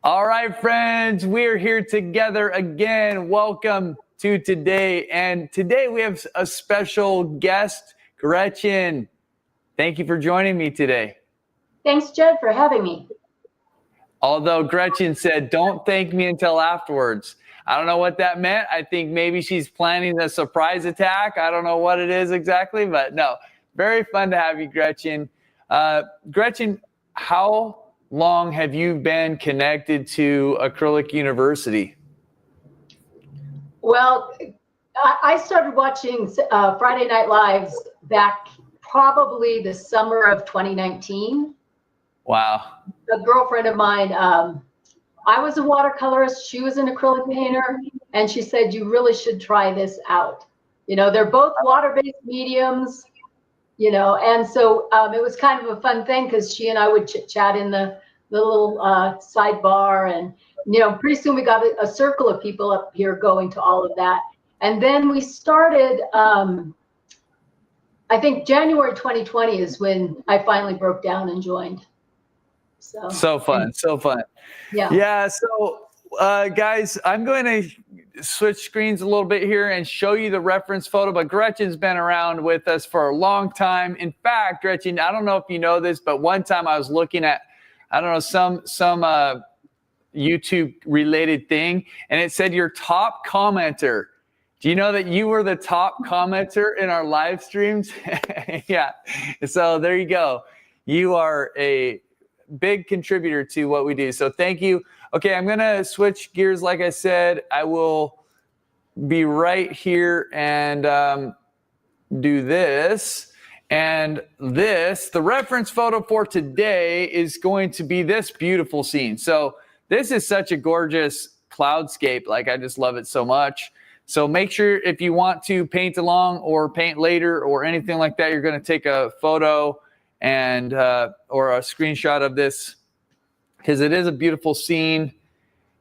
All right, friends, we're here together again. Welcome to today. And today we have a special guest, Gretchen. Thank you for joining me today. Thanks, Jed, for having me. Although Gretchen said, don't thank me until afterwards. I don't know what that meant. I think maybe she's planning a surprise attack. I don't know what it is exactly, but no, very fun to have you, Gretchen. Gretchen, how long have you been connected to Acrylic University? Well, I started watching Friday Night Lives back probably the summer of 2019. Wow. A girlfriend of mine, I was a watercolorist, she was an acrylic painter, and she said, you really should try this out. You know, they're both water-based mediums, you know, and so it was kind of a fun thing because she and I would chit-chat in the little sidebar, and you know, pretty soon we got a circle of people up here going to all of that. And then we started, I think January 2020 is when I finally broke down and joined. So fun. Yeah. So guys, I'm going to switch screens a little bit here and show you the reference photo, but Gretchen's been around with us for a long time. In fact, Gretchen, I don't know if you know this, but one time I was looking at, I don't know, some YouTube related thing, and it said your top commenter. Do you know that you were the top commenter in our live streams? Yeah. So there you go. You are a big contributor to what we do. So thank you. Okay, I'm going to switch gears. Like I said, I will be right here and do this. And this, the reference photo for today is going to be this beautiful scene. So this is such a gorgeous cloudscape. Like, I just love it so much. So make sure if you want to paint along or paint later or anything like that, you're going to take a photo and or a screenshot of this, because it is a beautiful scene.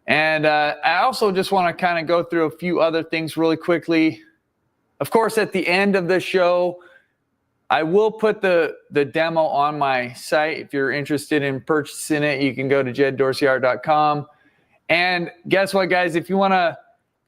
And I also just want to kind of go through a few other things really quickly. Of course, at the end of the show, I will put the demo on my site. If you're interested in purchasing it, you can go to jeddorseyart.com. And guess what, guys? If you want to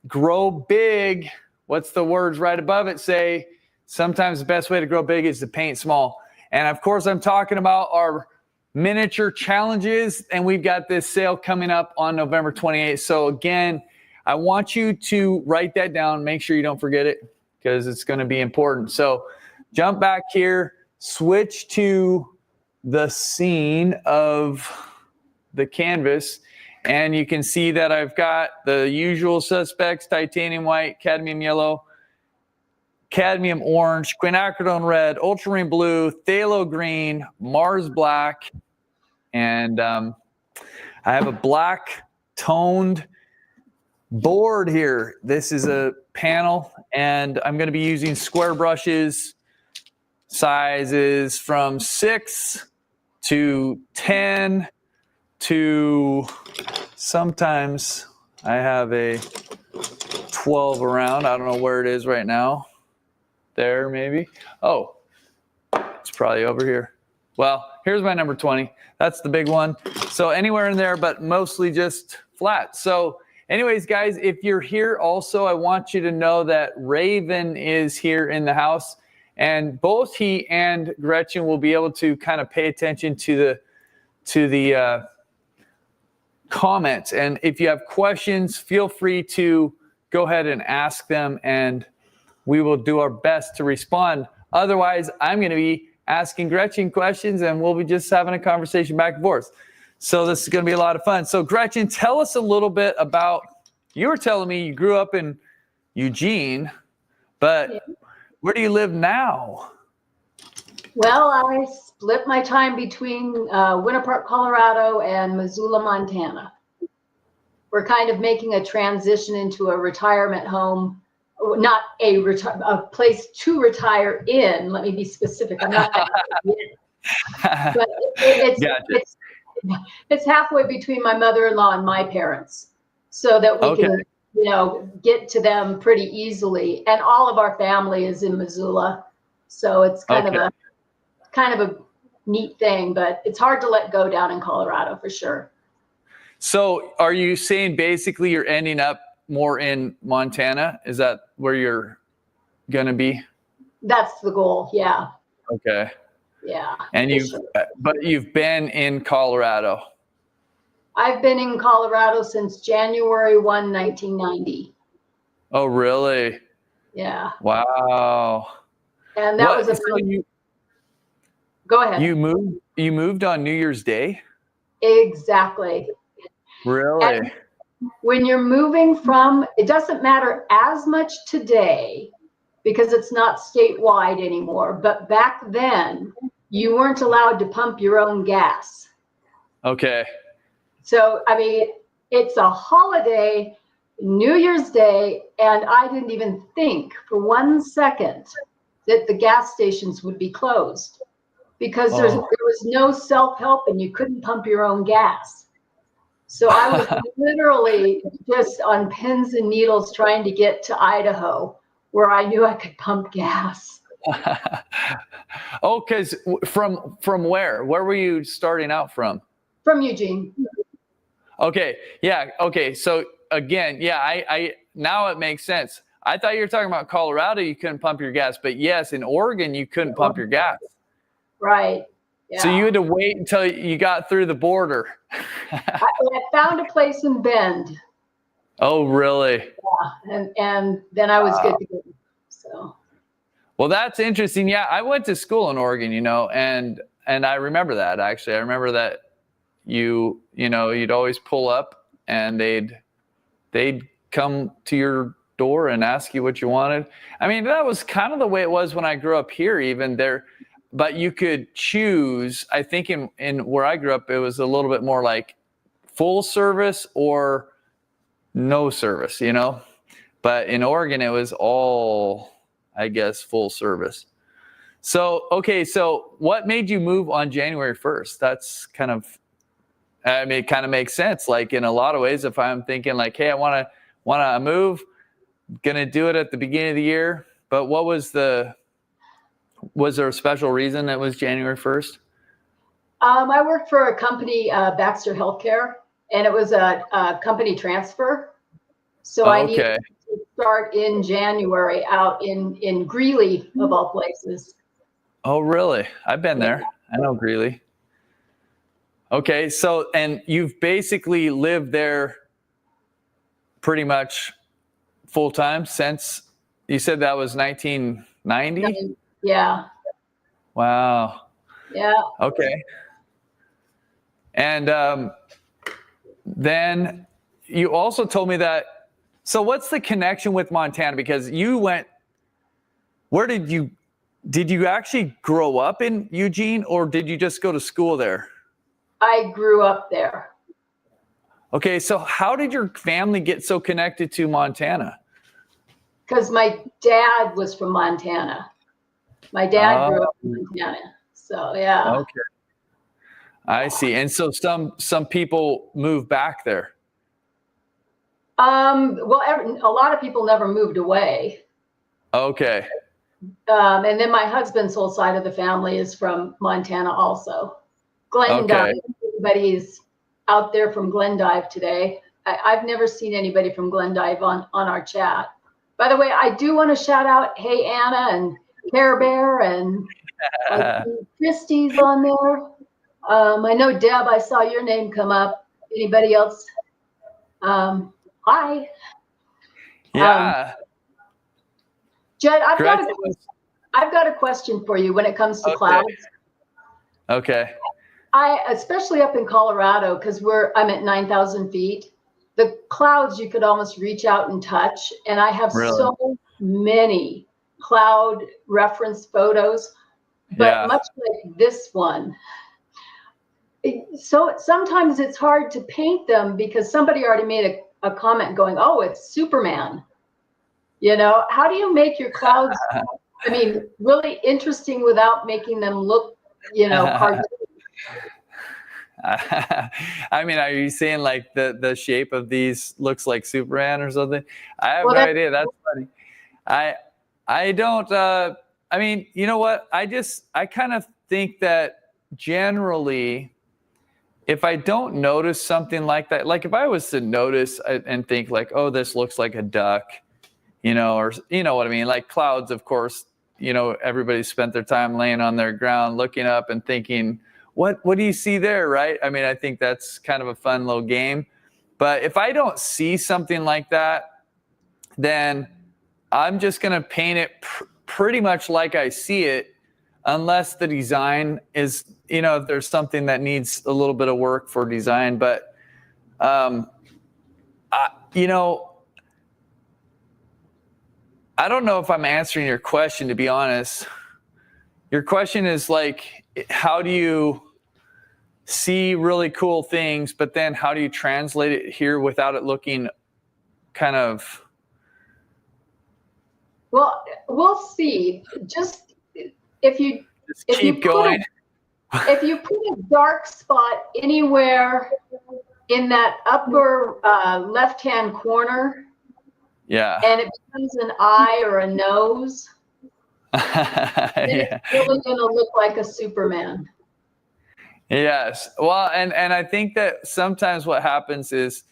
grow big, what's the words right above it say? Sometimes the best way to grow big is to paint small. And of course, I'm talking about our miniature challenges, and we've got this sale coming up on November 28th. So again, I want you to write that down. Make sure you don't forget it, because it's going to be important. So jump back here, switch to the scene of the canvas, and you can see that I've got the usual suspects: titanium white, cadmium yellow, cadmium orange, quinacridone red, ultramarine blue, phthalo green, Mars black, and I have a black toned board here. This is a panel, and I'm going to be using square brushes, sizes from 6 to 10 to sometimes I have a 12 around. I don't know where it is right now. There, maybe. Oh, it's probably over here. Well, here's my number 20. That's the big one. So anywhere in there, but mostly just flat. So anyways, guys, if you're here also, I want you to know that Raven is here in the house, and both he and Gretchen will be able to kind of pay attention to the comments. And if you have questions, feel free to go ahead and ask them, and we will do our best to respond. Otherwise, I'm going to be asking Gretchen questions, and we'll be just having a conversation back and forth. So this is going to be a lot of fun. So Gretchen, tell us a little bit about, you were telling me you grew up in Eugene, but where do you live now? Well, I split my time between Winter Park, Colorado and Missoula, Montana. We're kind of making a transition into a retirement home. Not a place to retire in. Let me be specific. I'm not but it's halfway between my mother-in-law and my parents, so that we can, you know, get to them pretty easily. And all of our family is in Missoula, so it's kind of a neat thing. But it's hard to let go down in Colorado for sure. So are you saying basically you're ending up more in Montana? Is that where you're going to be? That's the goal. Yeah. Okay. Yeah. And but you've been in Colorado. I've been in Colorado since January 1, 1990. Oh, really? Yeah. Wow. And that was go ahead. You moved on New Year's Day? Exactly. Really? And when you're moving from, it doesn't matter as much today because it's not statewide anymore, but back then you weren't allowed to pump your own gas. Okay. So, I mean, it's a holiday, New Year's Day, and I didn't even think for 1 second that the gas stations would be closed because there was no self-help and you couldn't pump your own gas. So I was literally just on pins and needles trying to get to Idaho where I knew I could pump gas. Oh, because from where? Where were you starting out from? From Eugene. Okay. Yeah. Okay. So again, yeah, I now it makes sense. I thought you were talking about Colorado. You couldn't pump your gas, but yes, in Oregon, you couldn't pump your gas. Right. Yeah. So you had to wait until you got through the border. I found a place in Bend. Oh, really? Yeah. And then I was good to go. So. Well, that's interesting. Yeah, I went to school in Oregon, and I remember that actually. I remember that you'd always pull up and they'd come to your door and ask you what you wanted. I mean, that was kind of the way it was when I grew up here, even there. But you could choose. I think in where I grew up, it was a little bit more like full service or no service, But in Oregon, it was all, I guess, full service. So, okay, so what made you move on January 1st? That's kind of, it kind of makes sense. Like in a lot of ways, if I'm thinking like, hey, I want to move, gonna do it at the beginning of the year. But was there a special reason that was January 1st? I worked for a company, Baxter Healthcare, and it was a company transfer. So I needed to start in January out in Greeley, of all places. Oh, really? I've been there. I know Greeley. Okay, so, and you've basically lived there pretty much full time since, you said that was 1990? Yeah. Wow. Yeah. Okay. And then you also told me that, so what's the connection with Montana? Because you went, did you actually grow up in Eugene or did you just go to school there? I grew up there. Okay, so how did your family get so connected to Montana? Because my dad was from Montana. My dad grew up in Montana. So, yeah. Okay. I see. And so some people move back there. Well, a lot of people never moved away. Okay. And then my husband's whole side of the family is from Montana also. Glendive. Okay. Everybody's out there from Glendive today. I've never seen anybody from Glendive on our chat. By the way, I do want to shout out, hey, Anna and Care Bear and Christie's on there. I know, Deb, I saw your name come up. Anybody else? Hi. Yeah. Jed, I've got a question for you when it comes to clouds. Okay. Especially up in Colorado, because I'm at 9,000 feet. The clouds you could almost reach out and touch, and I have so many cloud reference photos, but much like this one. So sometimes it's hard to paint them because somebody already made a comment going, "Oh, it's Superman." How do you make your clouds, really interesting without making them look, cartoon? Are you saying like the shape of these looks like Superman or something? I have no idea. That's funny. I don't, you know what? I kind of think that generally if I don't notice something like that, like if I was to notice and think like, oh, this looks like a duck, or you know what I mean? Like clouds, of course, everybody spent their time laying on their ground, looking up and thinking, what do you see there, right? I mean, I think that's kind of a fun little game. But if I don't see something like that, then I'm just going to paint it pretty much like I see it, unless the design is, if there's something that needs a little bit of work for design. But, I don't know if I'm answering your question, to be honest. Your question is like, how do you see really cool things, but then how do you translate it here without it looking kind of... Well, we'll see. Just if you keep going. If you put a dark spot anywhere in that upper left-hand corner, yeah, and it becomes an eye or a nose, then it's really going to look like a Superman. Yes. Well, and I think that sometimes what happens is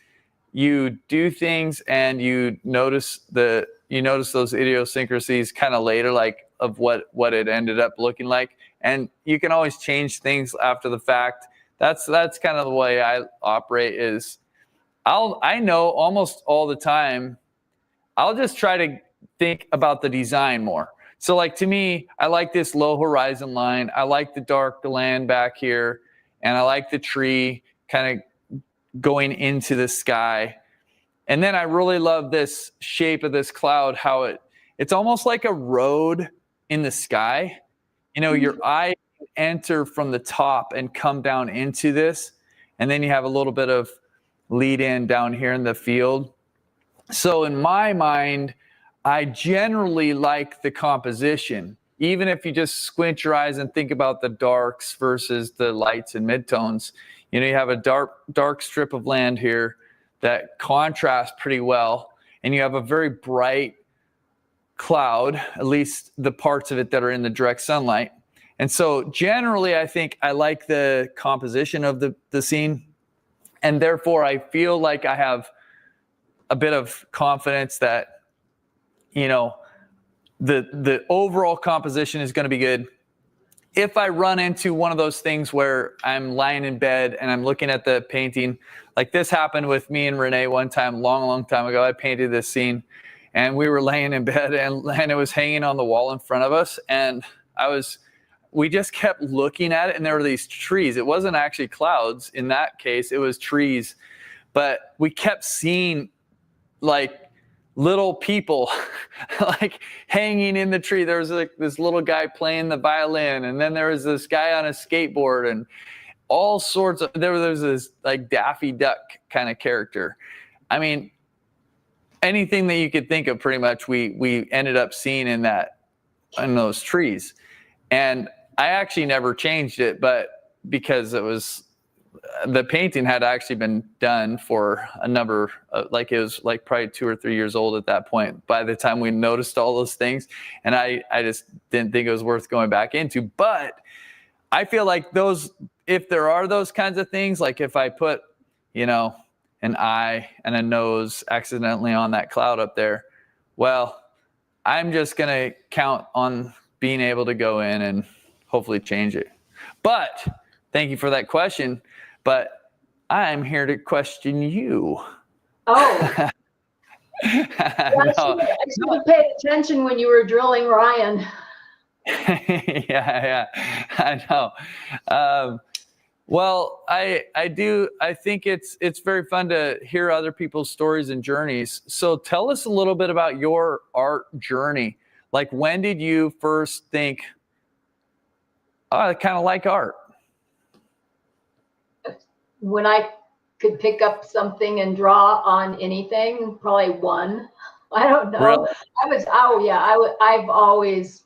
you do things and you notice those idiosyncrasies kind of later, like of what it ended up looking like. And you can always change things after the fact. That's kind of the way I operate. Is I know almost all the time, I'll just try to think about the design more. So like to me, I like this low horizon line. I like the dark land back here. And I like the tree kind of going into the sky. And then I really love this shape of this cloud, how it's almost like a road in the sky. Your eye can enter from the top and come down into this. And then you have a little bit of lead in down here in the field. So in my mind, I generally like the composition. Even if you just squint your eyes and think about the darks versus the lights and midtones, you have a dark strip of land here that contrasts pretty well. And you have a very bright cloud, at least the parts of it that are in the direct sunlight. And so generally, I think I like the composition of the scene. And therefore, I feel like I have a bit of confidence that, the overall composition is going to be good. If I run into one of those things where I'm lying in bed and I'm looking at the painting, like this happened with me and Renee one time, long time ago. I painted this scene and we were laying in bed and it was hanging on the wall in front of us. And we just kept looking at it and there were these trees. It wasn't actually clouds in that case, it was trees. But we kept seeing like little people like hanging in the tree. There was like this little guy playing the violin, and then there was this guy on a skateboard, and all sorts of there was this like Daffy Duck kind of character. I mean, anything that you could think of, pretty much we ended up seeing in those trees. And I actually never changed it, but because the painting had actually been done for a number like it was like probably 2 or 3 years old at that point by the time we noticed all those things. And I just didn't think it was worth going back into. But I feel like if there are those kinds of things, like if I put an eye and a nose accidentally on that cloud up there, well, I'm just gonna count on being able to go in and hopefully change it. But thank you for that question. But I'm here to question you. Oh. I should have paid attention when you were drilling Ryan. Yeah, I know. Well, I do. I think it's very fun to hear other people's stories and journeys. So tell us a little bit about your art journey. Like, when did you first think, oh, I kind of like art? When I could pick up something and draw on anything, probably one. I don't know. Really? I've always,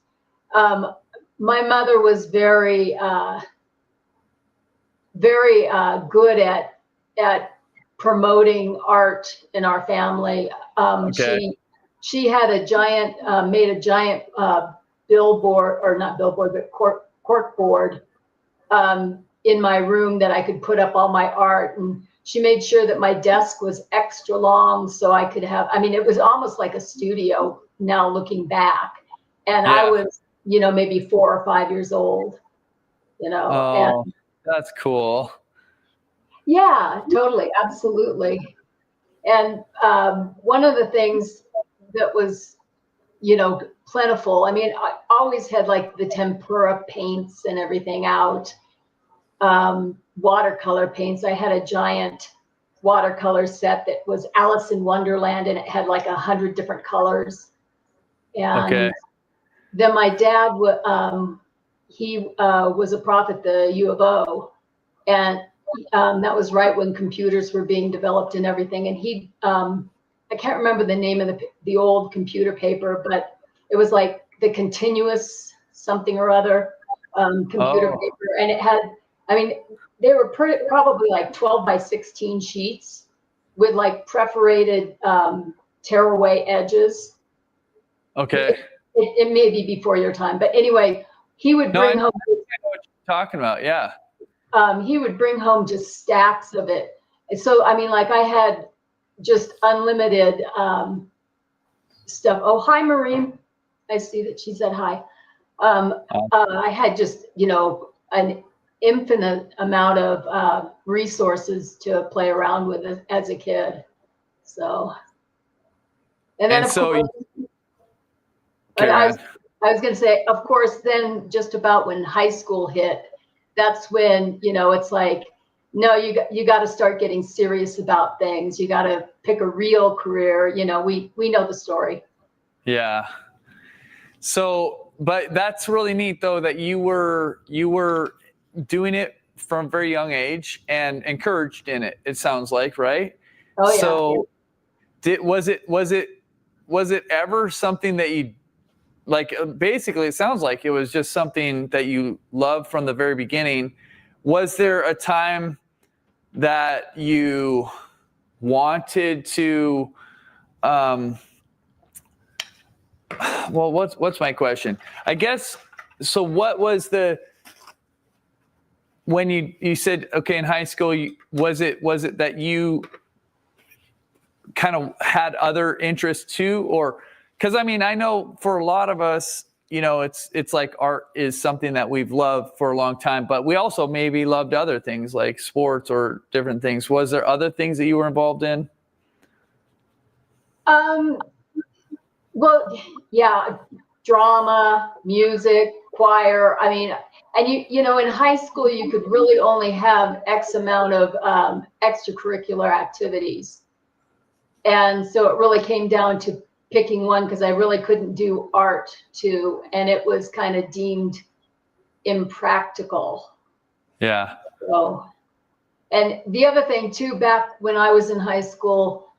my mother was very good at promoting art in our family. Okay. She had made a giant billboard, or not billboard, but cork board, in my room that I could put up all my art. And she made sure that my desk was extra long so I could have, I mean, it was almost like a studio now looking back. And I was, you know, maybe 4 or 5 years old, you know. Oh, and that's cool. yeah, totally. Absolutely. And one of the things that was, you know, plentiful, I mean, I always had like the tempera paints and everything out. Watercolor paints. I had a giant watercolor set that was Alice in Wonderland, and it had like 100 different colors. And then my dad, he was a prof at the U of O, and that was right when computers were being developed and everything. And he, I can't remember the name of the old computer paper, but it was like the continuous something or other computer paper, and it had, I mean, they were probably like 12 by 16 sheets with like perforated tearaway edges. Okay. It may be before your time, but anyway, he would bring home. I know what you're talking about. Yeah. He would bring home just stacks of it. And so, I mean, like I had just unlimited stuff. Oh, hi, Maureen. I see that she said hi. I had just, you know, an infinite amount of resources to play around with as a kid. So, and then of course, but I was going to say, of course, then just about when high school hit, that's when, you know, it's like, no, you got to start getting serious about things. You got to pick a real career. You know, we know the story. Yeah. So, but that's really neat though, that you were doing it from a very young age and encouraged in it. It sounds like, right? Oh yeah. So was it ever something that you, like, basically it sounds like it was just something that you loved from the very beginning. Was there a time that you wanted to, well, what's my question? I guess, so what was when you said, okay, in high school, was it that you kind of had other interests too? Or, because I mean, I know for a lot of us, you know, it's like art is something that we've loved for a long time, but we also maybe loved other things like sports or different things. Was there other things that you were involved in? Well, yeah, drama, music, choir. I mean, and you know, in high school, you could really only have X amount of extracurricular activities. And so it really came down to picking one because I really couldn't do art too. And it was kind of deemed impractical. Yeah. So, and the other thing too, back when I was in high school,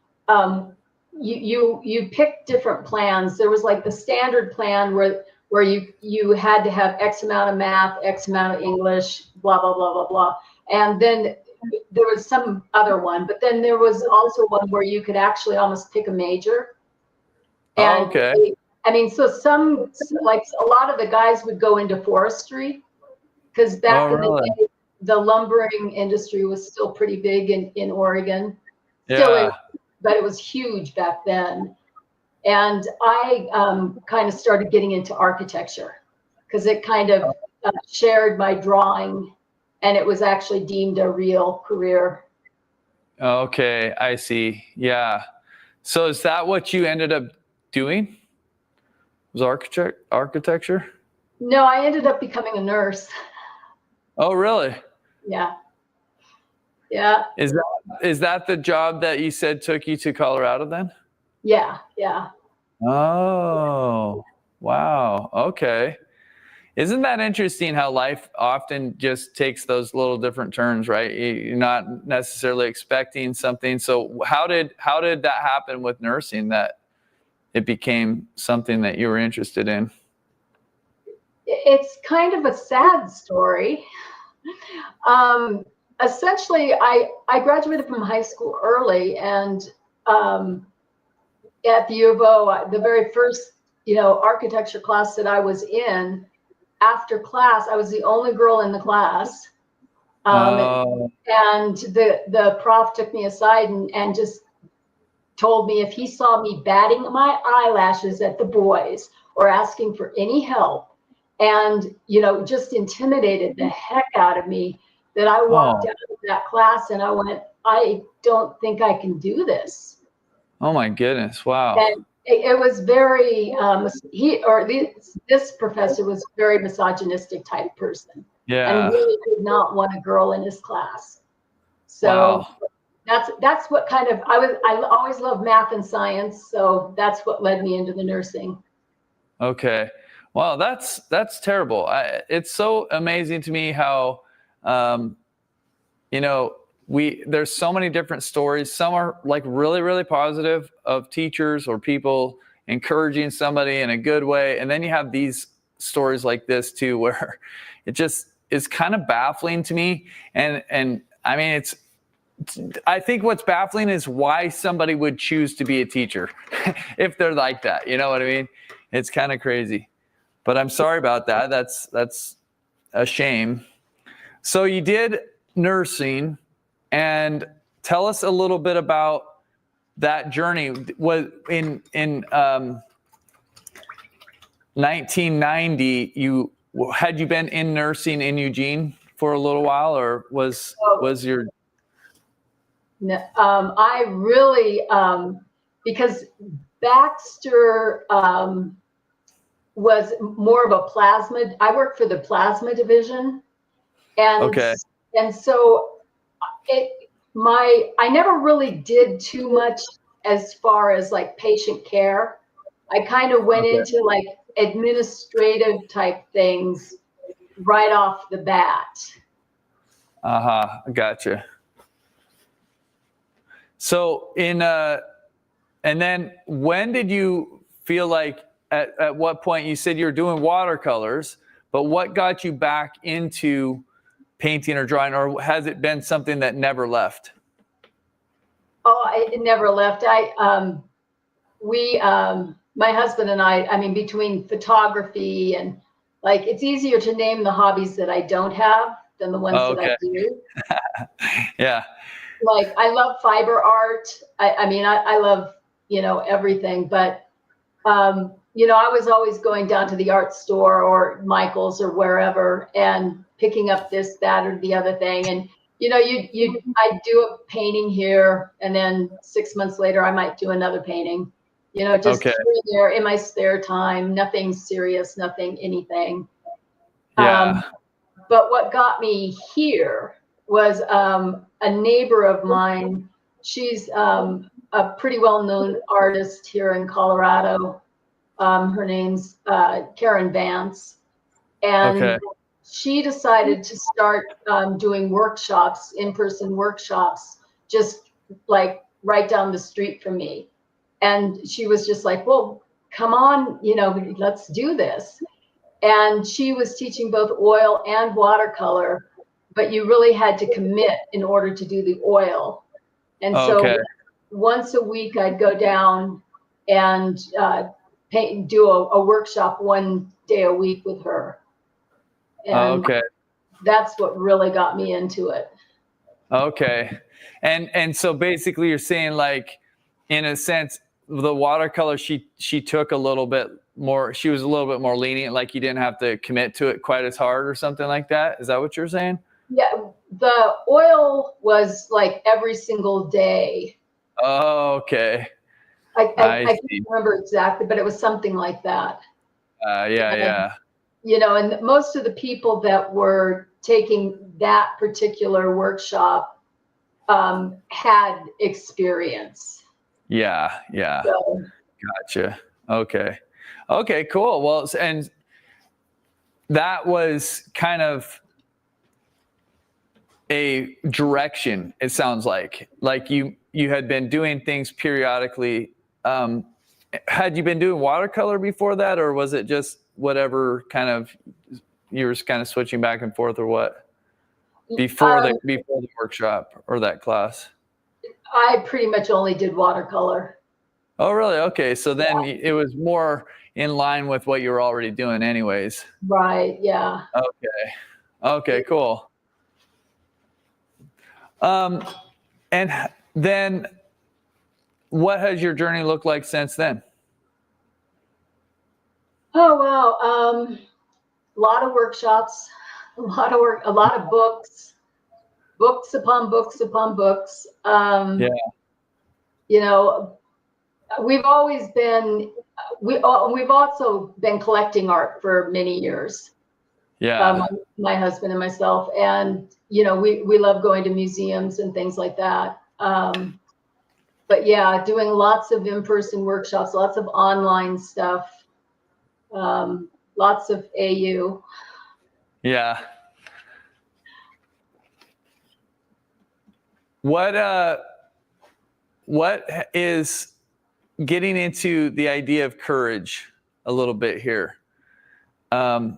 you picked different plans. There was like the standard plan where you had to have X amount of math, X amount of English, blah, blah, blah, blah, blah. And then there was some other one, but then there was also one where you could actually almost pick a major. And okay. I mean, so like a lot of the guys would go into forestry because back in the day, the lumbering industry was still pretty big in Oregon. Still is, but it was huge back then. And I kind of started getting into architecture because it kind of shared my drawing, and it was actually deemed a real career. Okay, I see. Yeah. So is that what you ended up doing? Was architecture? No, I ended up becoming a nurse. Oh, really? Yeah. Yeah. Is that the job that you said took you to Colorado then? Yeah. Yeah. Oh, wow. Okay. Isn't that interesting how life often just takes those little different turns, right? You're not necessarily expecting something. So how did that happen with nursing, that it became something that you were interested in? It's kind of a sad story. Essentially, I graduated from high school early, and at the U of O, the very first, you know, architecture class that I was in, after class, I was the only girl in the class. Oh, And the prof took me aside and just told me if he saw me batting my eyelashes at the boys or asking for any help, and just intimidated the heck out of me, that I walked oh, out of that class and I went, I don't think I can do this. oh my goodness. Wow. And it was very this professor was a very misogynistic type person, and Yeah. really did not want a girl in his class. So Wow. that's what kind of I always loved math and science, so that's what led me into the nursing. Okay. Wow, that's terrible. It's so amazing to me how, um, you know, there's so many different stories. Some are like really, really positive of teachers or people encouraging somebody in a good way, and then you have these stories like this too, where it just is kind of baffling to me. And I mean, I think what's baffling is why somebody would choose to be a teacher if they're like that. You know what I mean? It's kind of crazy. But I'm sorry about that. That's a shame. So you did nursing, and tell us a little bit about that journey. Was in 1990, you been in nursing in Eugene for a little while, or was your I really because Baxter was more of a plasma. I worked for the plasma division, and okay? and so I never really did too much as far as like patient care. I kind of went Okay. into like administrative type things right off the bat. Gotcha. So and then when did you feel like at what point you said you were doing watercolors, but what got you back into painting or drawing, or has it been something that never left? Oh, it never left. My husband and I mean, between photography and like, it's easier to name the hobbies that I don't have than the ones that I Okay. do. Yeah. Like, I love fiber art. I mean, I love, everything, but, I was always going down to the art store or Michael's or wherever and picking up this, that, or the other thing. And, I do a painting here, and then 6 months later, I might do another painting, just Okay. here and there in my spare time, nothing serious, nothing, anything. Yeah. But what got me here was a neighbor of mine. She's a pretty well-known artist here in Colorado. Her name's Karen Vance. And Okay. she decided to start doing workshops, in-person workshops, just like right down the street from me. And she was just like, well, come on, let's do this. And she was teaching both oil and watercolor, but you really had to commit in order to do the oil. And so Okay. once a week, I'd go down and do a workshop one day a week with her. And Okay. that's what really got me into it. Okay. And so basically you're saying, like, in a sense, the watercolor she took a little bit more, she was a little bit more lenient, like you didn't have to commit to it quite as hard or something like that. Is that what you're saying? Yeah, the oil was like every single day. Oh, okay. I I can't see. remember exactly, but it was something like that. Yeah, And, yeah. and most of the people that were taking that particular workshop had experience. Yeah, yeah. So, Gotcha. Okay. Okay, cool. Well, and that was kind of a direction, it sounds like you had been doing things periodically. Had you been doing watercolor before that, or was it just whatever kind of, you were kind of switching back and forth, or what, before the workshop or that class? I pretty much only did watercolor. Oh, really? Okay. So then Yeah. it was more in line with what you were already doing anyways. Right. Yeah. Okay. Okay, cool. And then what has your journey looked like since then? Oh, wow. A lot of workshops, a lot of work, a lot of books, books upon books upon books. Yeah. You know, we've always been, we've also been collecting art for many years. Yeah. My husband and myself, and you know, we love going to museums and things like that. But yeah, doing lots of in-person workshops, lots of online stuff, lots of AU. Yeah. What is getting into the idea of courage a little bit here? I'd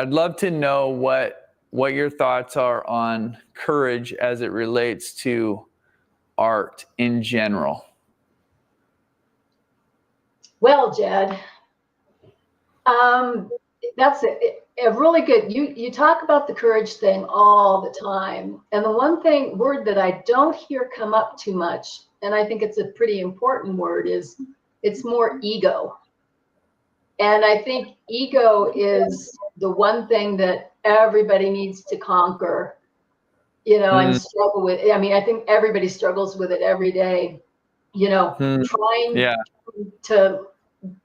love to know what your thoughts are on courage as it relates to art in general. Well, Jed, that's a really good. You talk about the courage thing all the time, and the one word that I don't hear come up too much, and I think it's a pretty important word, is it's more ego. And I think ego is the one thing that everybody needs to conquer, you know, and struggle with. I mean, I think everybody struggles with it every day, you know, trying to,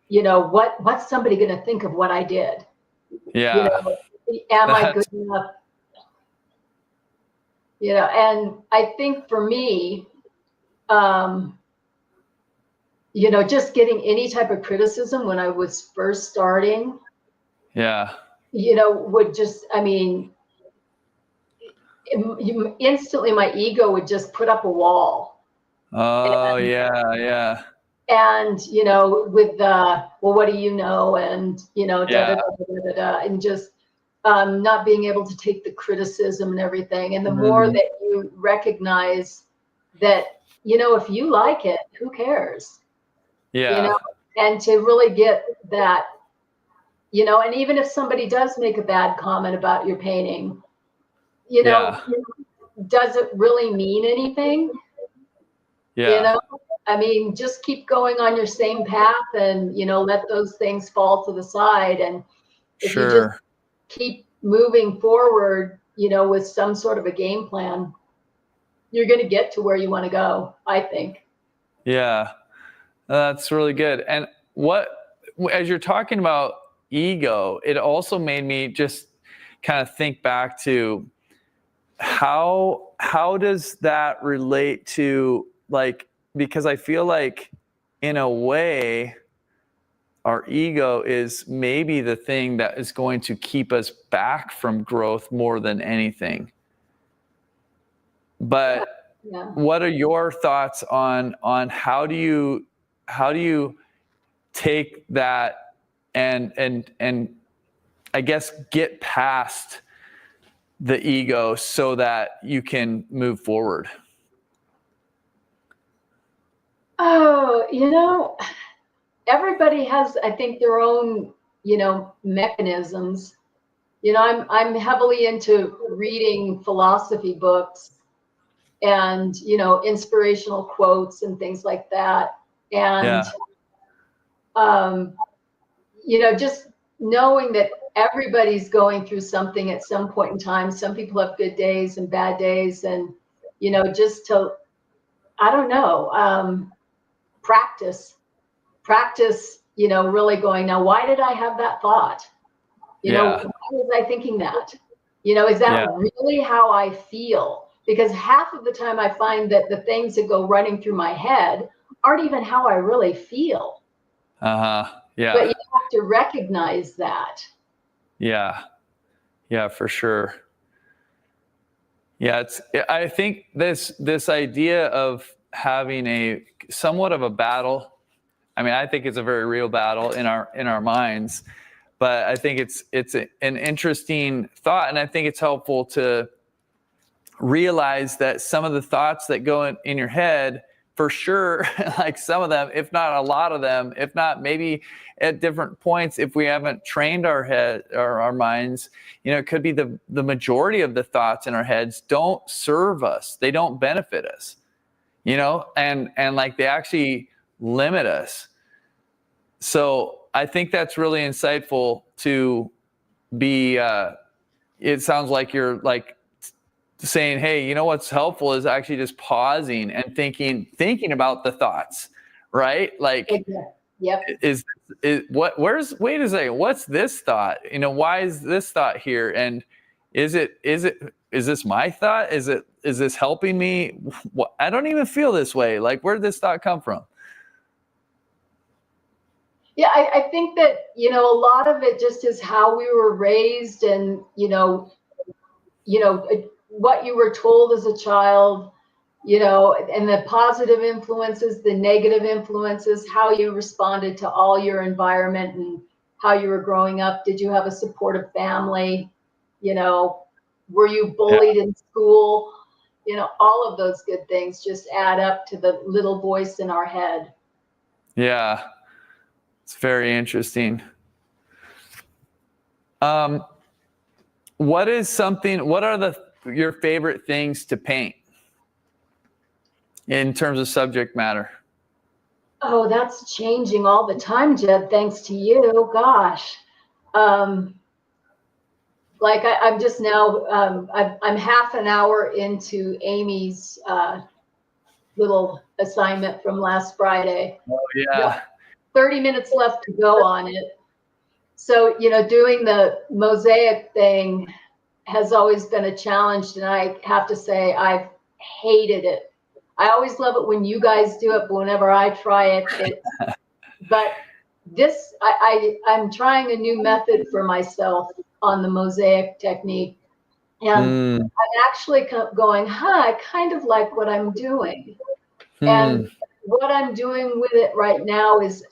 you know, what's somebody going to think of what I did? Yeah. You know, am I good enough? You know, and I think for me, you know, just getting any type of criticism when I was first starting, Yeah. you know, would just, I mean, instantly my ego would just put up a wall. Oh, yeah. And, you know, with the, well, what do you know? And, you know, and just not being able to take the criticism and everything. And the more that you recognize that, you know, if you like it, who cares? Yeah. You know, and to really get that, you know, and even if somebody does make a bad comment about your painting, you know, does it really mean anything? Yeah. You know, I mean, just keep going on your same path and, you know, let those things fall to the side. And if you just keep moving forward, you know, with some sort of a game plan, you're going to get to where you want to go, I think. Yeah. That's really good. And as you're talking about ego, it also made me just kind of think back to how does that relate to, like, because I feel like in a way our ego is maybe the thing that is going to keep us back from growth more than anything. But what are your thoughts on how do you take that and I guess get past the ego so that you can move forward? Oh, you know, everybody has, I think, their own, you know, mechanisms. You know, I'm heavily into reading philosophy books and, you know, inspirational quotes and things like that. And, you know, just knowing that everybody's going through something at some point in time. Some people have good days and bad days, and, you know, just to, I don't know, practice, you know, really going, now, why did I have that thought? You know, why was I thinking that? You know, is that really how I feel? Because half of the time I find that the things that go running through my head aren't even how I really feel. Yeah. But you have to recognize that. Yeah, for sure. Yeah, I think this idea of having a somewhat of a battle, I mean, I think it's a very real battle in our minds, but I think it's an interesting thought, and I think it's helpful to realize that some of the thoughts that go in your head for sure, like some of them, if not a lot of them, if not maybe at different points, if we haven't trained our head or our minds, it could be the majority of the thoughts in our heads don't serve us. They don't benefit us, and like they actually limit us. So I think that's really insightful to be, it sounds like you're like saying, hey, what's helpful is actually just pausing and thinking about the thoughts, right? Like, yep. wait a second, what's this thought? Why is this thought here? And is this my thought? Is this helping me? I don't even feel this way. Like, where did this thought come from? Yeah, I think that, a lot of it just is how we were raised and, what you were told as a child, and the positive influences, the negative influences, how you responded to all your environment and how you were growing up. Did you have a supportive family? Were you bullied in school? All of those good things just add up to the little voice in our head. Yeah. It's very interesting. What are your favorite things to paint in terms of subject matter? Oh, that's changing all the time, Jed, thanks to you. Gosh. Like I'm just now, I'm half an hour into Amy's little assignment from last Friday. Oh, yeah. 30 minutes left to go on it. So, doing the mosaic thing has always been a challenge. And I have to say, I've hated it. I always love it when you guys do it, but whenever I try it, but this, I'm trying a new method for myself on the mosaic technique. And I'm actually going, I kind of like what I'm doing. And what I'm doing with it right now is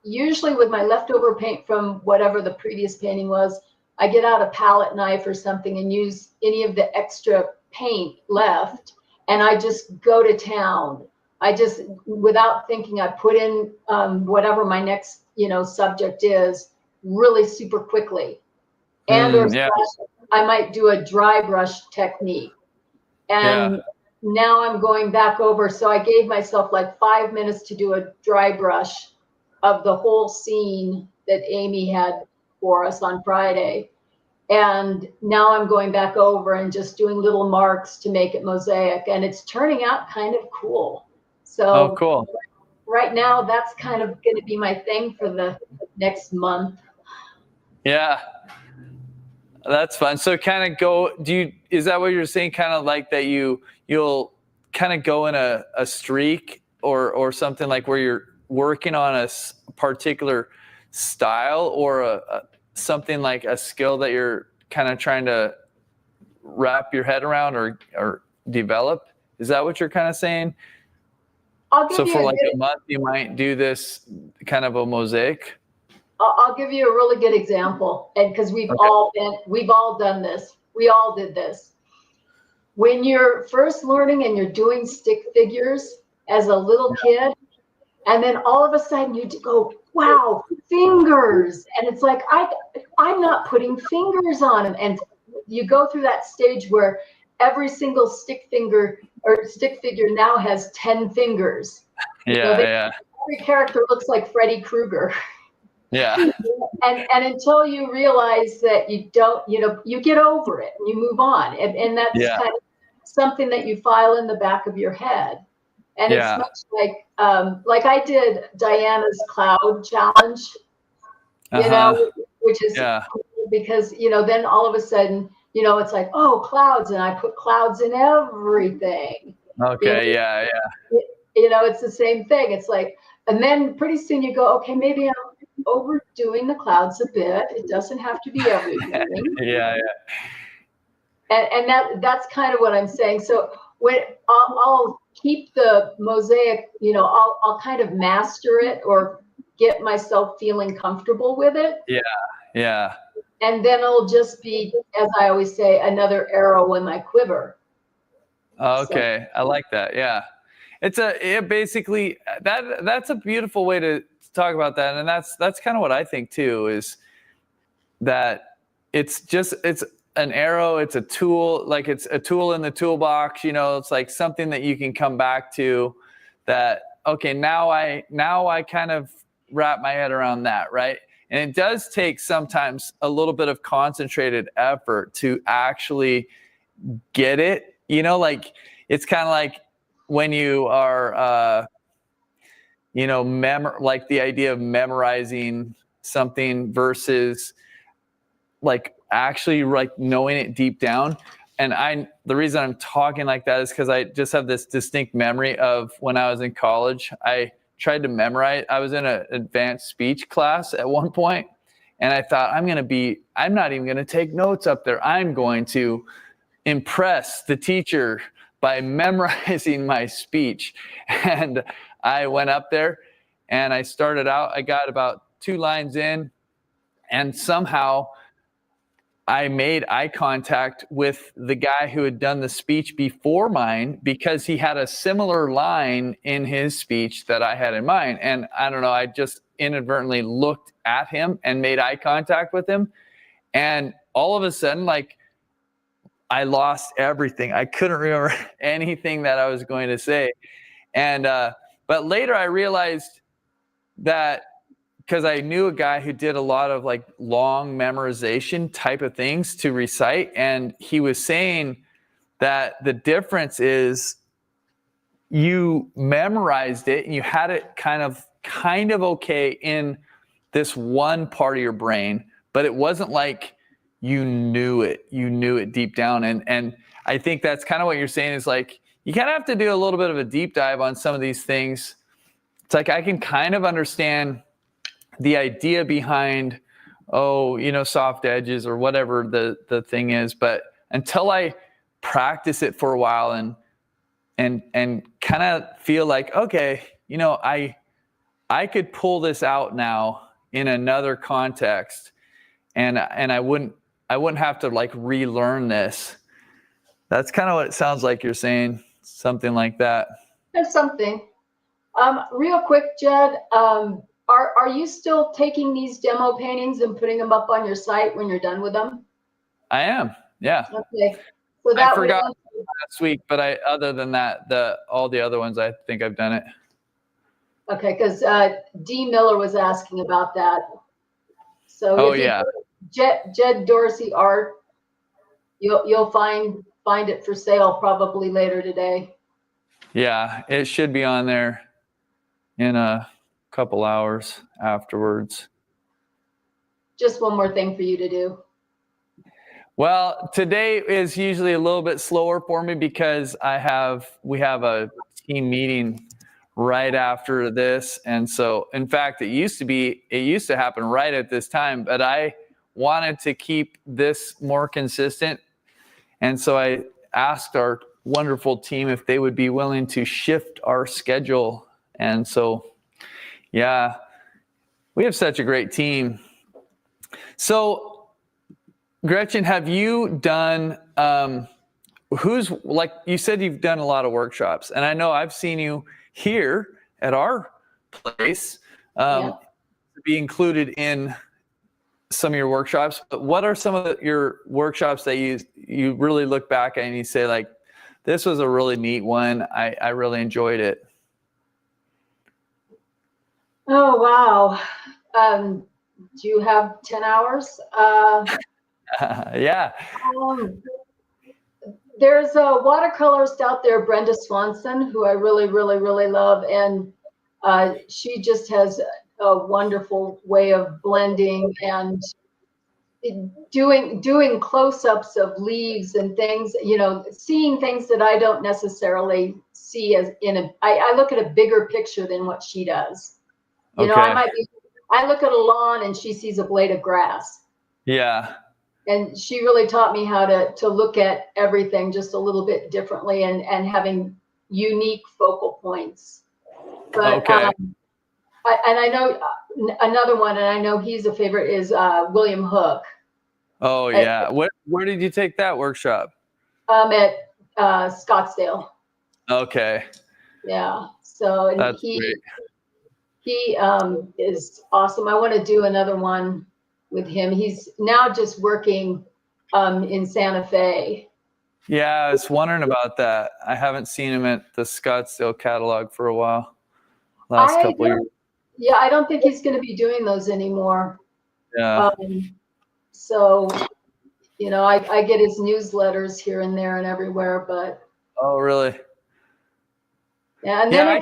usually with my leftover paint from whatever the previous painting was, I get out a palette knife or something and use any of the extra paint left, and I just go to town. I just, without thinking, I put in whatever my next, subject is really super quickly. And I might do a dry brush technique. And now I'm going back over. So I gave myself like 5 minutes to do a dry brush of the whole scene that Amy had for us on Friday. And now I'm going back over and just doing little marks to make it mosaic. And it's turning out kind of cool. So cool. Right now, that's kind of going to be my thing for the next month. Yeah. That's fun. So kind of is that what you're saying? Kind of like that you'll kind of go in a streak or something, like where you're working on a particular style or something like a skill that you're kind of trying to wrap your head around or develop. Is that what you're kind of saying? So for like a month, you might do this kind of a mosaic. I'll give you a really good example, and because we've all done this. We all did this. When you're first learning and you're doing stick figures as a little kid, and then all of a sudden you go, wow, fingers, and it's like I'm not putting fingers on them, and you go through that stage where every single stick figure now has 10 fingers. Every character looks like Freddy Krueger. Yeah. And until you realize that you don't, you get over it and you move on. And that's kind of something that you file in the back of your head. And it's much like I did Diana's cloud challenge, which is cool because, then all of a sudden, it's like, oh, clouds. And I put clouds in everything. Okay. It's the same thing. It's like, and then pretty soon you go, okay, maybe I'm overdoing the clouds a bit. It doesn't have to be everything. And that's kind of what I'm saying. So when I'll keep the mosaic, I'll kind of master it or get myself feeling comfortable with it. Yeah. And then it'll just be, as I always say, another arrow in my quiver. Okay. So. I like that. Yeah. it basically that's a beautiful way to talk about that. And that's kind of what I think too, is that it's an arrow, it's a tool, like it's a tool in the toolbox, you know, it's like something that you can come back to that, okay, now I kind of wrap my head around that, right? And it does take sometimes a little bit of concentrated effort to actually get it, you know, like it's kind of like when you are, you know, like the idea of memorizing something versus like actually like knowing it deep down. And the reason I'm talking like that is because I just have this distinct memory of when I was in college. I tried to memorize. I was in an advanced speech class at one point, and I thought I'm not even going to take notes up there. I'm going to impress the teacher by memorizing my speech. And I went up there and I started out, I got about 2 lines in, and somehow I made eye contact with the guy who had done the speech before mine because he had a similar line in his speech that I had in mine. And I don't know, I just inadvertently looked at him and made eye contact with him. And all of a sudden, like, I lost everything. I couldn't remember anything that I was going to say. And, but later I realized that, because I knew a guy who did a lot of like long memorization type of things to recite. And he was saying that the difference is you memorized it and you had it kind of okay in this one part of your brain, but it wasn't like you knew it deep down. And I think that's kind of what you're saying, is like, you kind of have to do a little bit of a deep dive on some of these things. It's like, I can kind of understand the idea behind, you know, soft edges or whatever the thing is, but until I practice it for a while and kind of feel like, okay, you know, I could pull this out now in another context, and I wouldn't have to like relearn this. That's kind of what it sounds like you're saying, something like that. There's something. Real quick, Jed, are you still taking these demo paintings and putting them up on your site when you're done with them? I am, yeah. Okay. So that I forgot last week, but other than that, all the other ones, I think I've done it. Okay, because D. Miller was asking about that. So if you Jed Dorsey Art, you'll find it for sale probably later today. Yeah, it should be on there in a couple hours afterwards. Just one more thing for you to do. Well, today is usually a little bit slower for me because we have a team meeting right after this. And so, in fact, it used to happen right at this time, but I wanted to keep this more consistent. And so I asked our wonderful team if they would be willing to shift our schedule. And so, yeah, we have such a great team. So, Gretchen, have you done, like you said, you've done a lot of workshops, and I know I've seen you here at our place be included in some of your workshops. But what are some of your workshops that you really look back at and you say, like, this was a really neat one, I really enjoyed it? Oh, wow. Do you have 10 hours? Yeah. There's a watercolorist out there, Brenda Swanson, who I really, really, really love. And she just has a wonderful way of blending and doing close-ups of leaves and things, you know, seeing things that I don't necessarily see as I look at a bigger picture than what she does. You know, I look at a lawn and she sees a blade of grass. Yeah. And she really taught me how to look at everything just a little bit differently and having unique focal points. But I know another one, and I know he's a favorite, is William Hook. Oh yeah. Where did you take that workshop? At Scottsdale. Okay. Yeah. So, and That's great. he is awesome. I want to do another one with him. He's now just working in Santa Fe. Yeah, I was wondering about that. I haven't seen him at the Scottsdale catalog for a while. Last couple years. Yeah, I don't think he's going to be doing those anymore. Yeah. So, you know, I get his newsletters here and there and everywhere, but. Oh, really? Yeah, and then I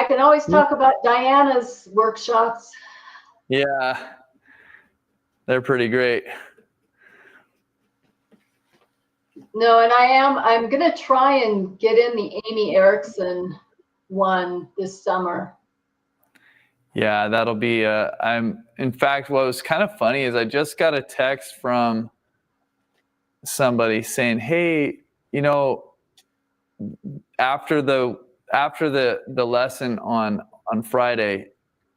can always talk about Diana's workshops. Yeah, they're pretty great. No, and I'm going to try and get in the Amy Erickson one this summer. Yeah, that'll be, in fact, what was kind of funny is I just got a text from somebody saying, hey, you know, after the lesson on Friday,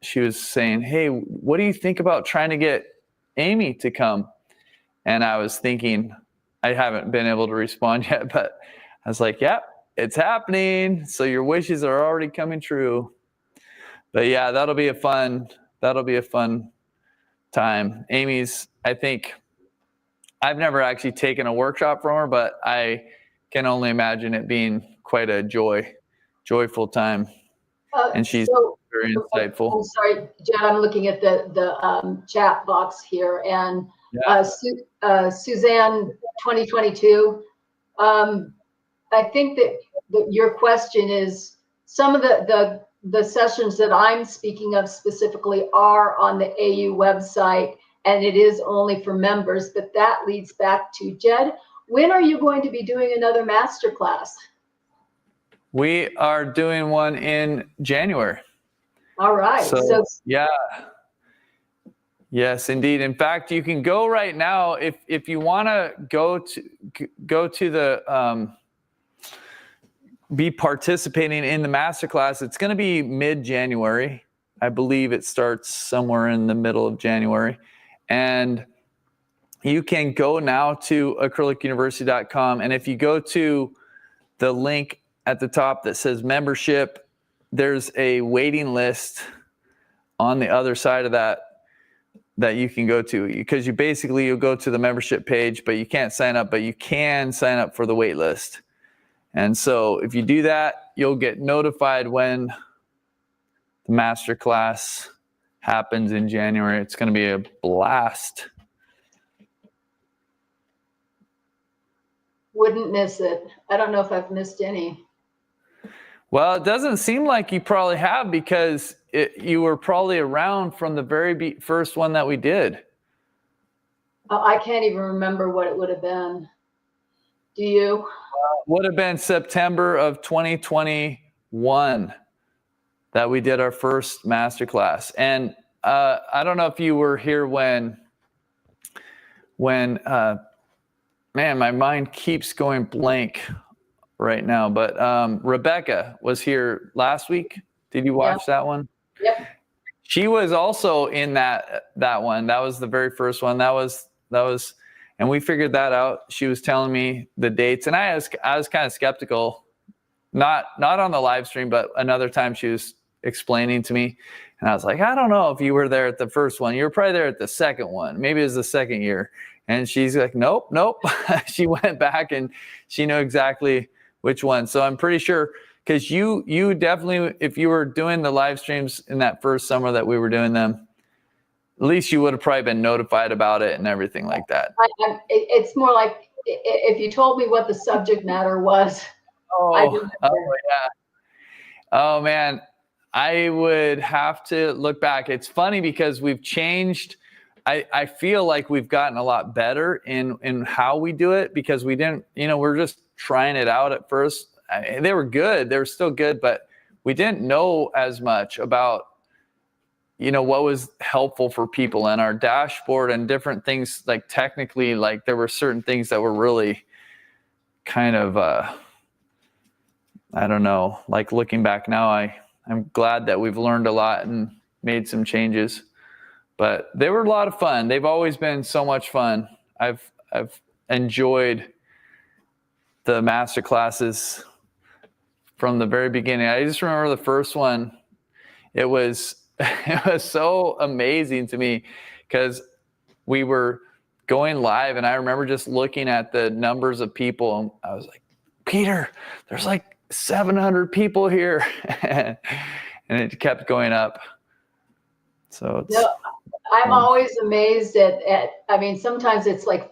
she was saying, hey, what do you think about trying to get Amy to come? And I was thinking, I haven't been able to respond yet, but I was like, yeah, it's happening. So your wishes are already coming true. But yeah, that'll be a fun time. Amy's, I think, I've never actually taken a workshop from her, but I can only imagine it being quite a joyful time. And she's very insightful. I'm sorry, Jed, I'm looking at the chat box here, and Suzanne 2022. I think that your question is some of the sessions that I'm speaking of specifically are on the AU website, and it is only for members, but that leads back to Jed. When are you going to be doing another masterclass? We are doing one in January. All right. So yeah. Yes, indeed. In fact, you can go right now if you want to go to the be participating in the masterclass. It's going to be mid-January. I believe it starts somewhere in the middle of January. And you can go now to acrylicuniversity.com. And if you go to the link at the top that says membership, there's a waiting list on the other side of that you can go to, because you'll go to the membership page, but you can't sign up, but you can sign up for the wait list. And so if you do that, you'll get notified when the masterclass happens in January. It's going to be a blast. Wouldn't miss it. I don't know if I've missed any. Well, it doesn't seem like you probably have, because you were probably around from the very first one that we did. I can't even remember what it would have been. Do you? Would have been September of 2021 that we did our first masterclass. And I don't know if you were here when man, my mind keeps going blank right now, but Rebecca was here last week. Did you watch that one? Yep. She was also in that one. That was the very first one. That was, and we figured that out. She was telling me the dates, and I was kind of skeptical, not on the live stream, but another time she was explaining to me, and I was like, I don't know if you were there at the first one. You were probably there at the second one. Maybe it was the second year. And she's like, nope. She went back and she knew exactly which one. So I'm pretty sure, because you definitely, if you were doing the live streams in that first summer that we were doing them, at least you would have probably been notified about it and everything like that. It's more like if you told me what the subject matter was. Oh yeah. Oh man, I would have to look back. It's funny because we've changed. I feel like we've gotten a lot better in how we do it, because we didn't, we're just trying it out at first. They were good. They were still good, but we didn't know as much about, what was helpful for people and our dashboard and different things. Like technically, like there were certain things that were really kind of, I don't know, like looking back now, I'm glad that we've learned a lot and made some changes, but they were a lot of fun. They've always been so much fun. I've enjoyed the master classes from the very beginning. I just remember the first one. It was so amazing to me because we were going live, and I remember just looking at the numbers of people, and I was like, Peter, there's like 700 people here. And it kept going up. So it's, I'm always amazed at, I mean, sometimes it's like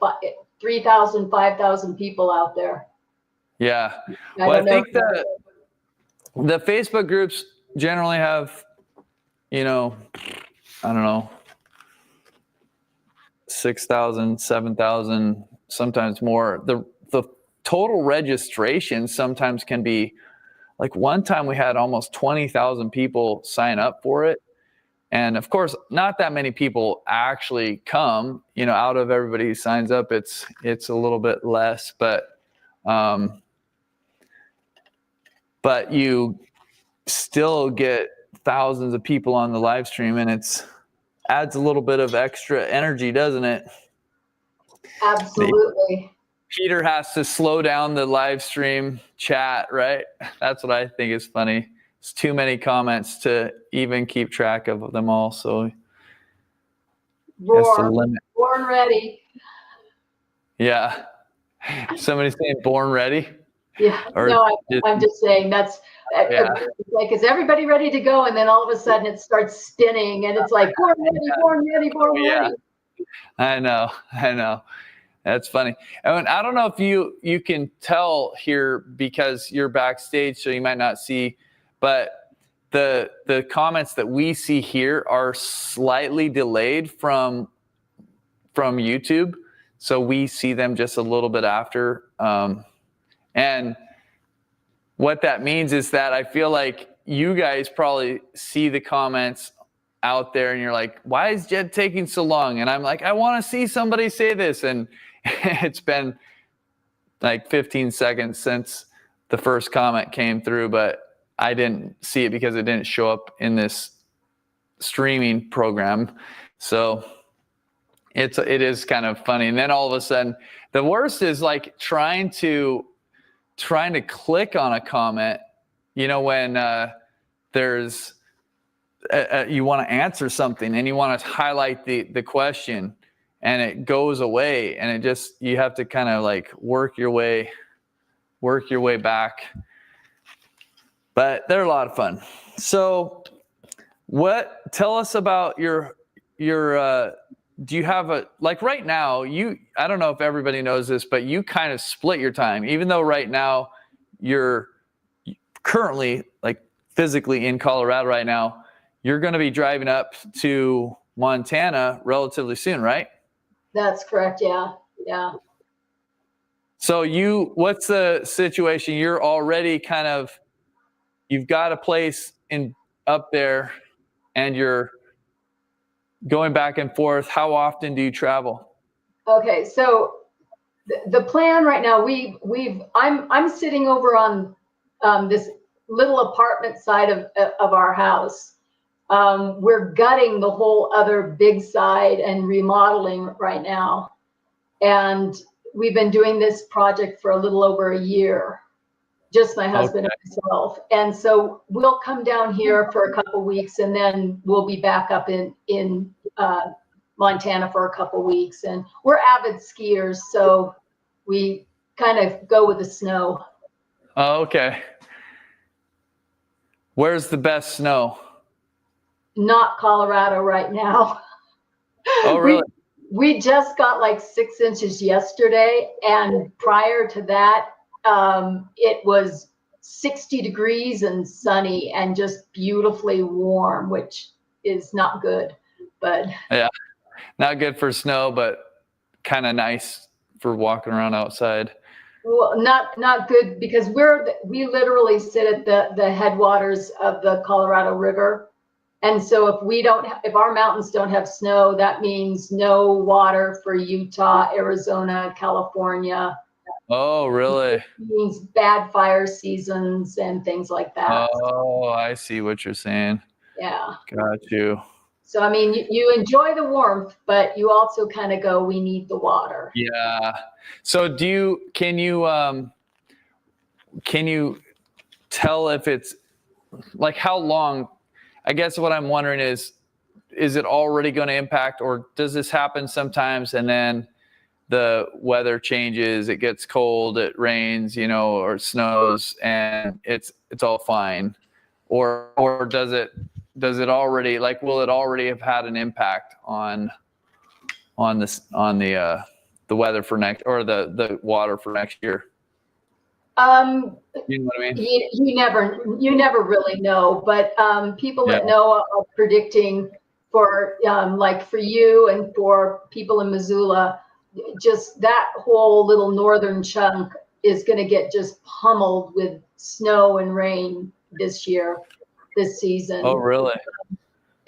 3,000, 5,000 people out there. Yeah. I think the Facebook groups generally have, I don't know, 6,000, 7,000, sometimes more. The total registration sometimes can be like, one time we had almost 20,000 people sign up for it. And of course, not that many people actually come, out of everybody who signs up, it's a little bit less, but you still get thousands of people on the live stream, and it's adds a little bit of extra energy, doesn't it? Absolutely. Peter has to slow down the live stream chat, right? That's what I think is funny. It's too many comments to even keep track of them all. So born ready. Yeah. Somebody saying born ready? Yeah. Or no, I'm just saying that's like, is everybody ready to go? And then all of a sudden it starts spinning, and it's like, born ready. I know. That's funny. And I don't know if you can tell here because you're backstage, so you might not see, but the comments that we see here are slightly delayed from YouTube. So we see them just a little bit after. And what that means is that I feel like you guys probably see the comments out there and you're like, why is Jed taking so long? And I'm like, I want to see somebody say this. And it's been like 15 seconds since the first comment came through, but I didn't see it because it didn't show up in this streaming program. So it is kind of funny. And then all of a sudden, the worst is like trying to click on a comment, when there's you want to answer something and you want to highlight the question, and it goes away, and it just, you have to kind of like work your way back. But they're a lot of fun. So tell us about your do you have like right now, I don't know if everybody knows this, but you kind of split your time, even though right now you're currently like physically in Colorado right now, you're going to be driving up to Montana relatively soon, right? That's correct. Yeah. Yeah. So what's the situation? You're already you've got a place up there, and you're going back and forth. How often do you travel? Okay. So the plan right now, I'm sitting over on this little apartment side of our house. We're gutting the whole other big side and remodeling right now. And we've been doing this project for a little over a year, just my husband and myself. And so we'll come down here for a couple weeks, and then we'll be back up in Montana for a couple weeks. And we're avid skiers, so we kind of go with the snow. Oh, okay. Where's the best snow? Not Colorado right now. Oh, really? We just got like 6 inches yesterday, and prior to that, it was 60 degrees and sunny and just beautifully warm, which is not good. But yeah, not good for snow, but kind of nice for walking around outside. Well, not good, because we literally sit at the headwaters of the Colorado River. And so if our mountains don't have snow, that means no water for Utah, Arizona, California. Oh, really? It means bad fire seasons and things like that. Oh, I see what you're saying. Yeah. Got you. So, I mean, you enjoy the warmth, but you also kind of go, we need the water. Yeah. So can you tell if it's like how long? I guess what I'm wondering is it already going to impact, or does this happen sometimes and then the weather changes, it gets cold, it rains, you know, or snows, and it's all fine? Or does it already, like, will it already have had an impact on the weather for next, or the water for next year? You know what I mean? You never really know, but people Yeah. that know are predicting for like for you and for people in Missoula, just that whole little northern chunk is going to get just pummeled with snow and rain this season. Oh, really?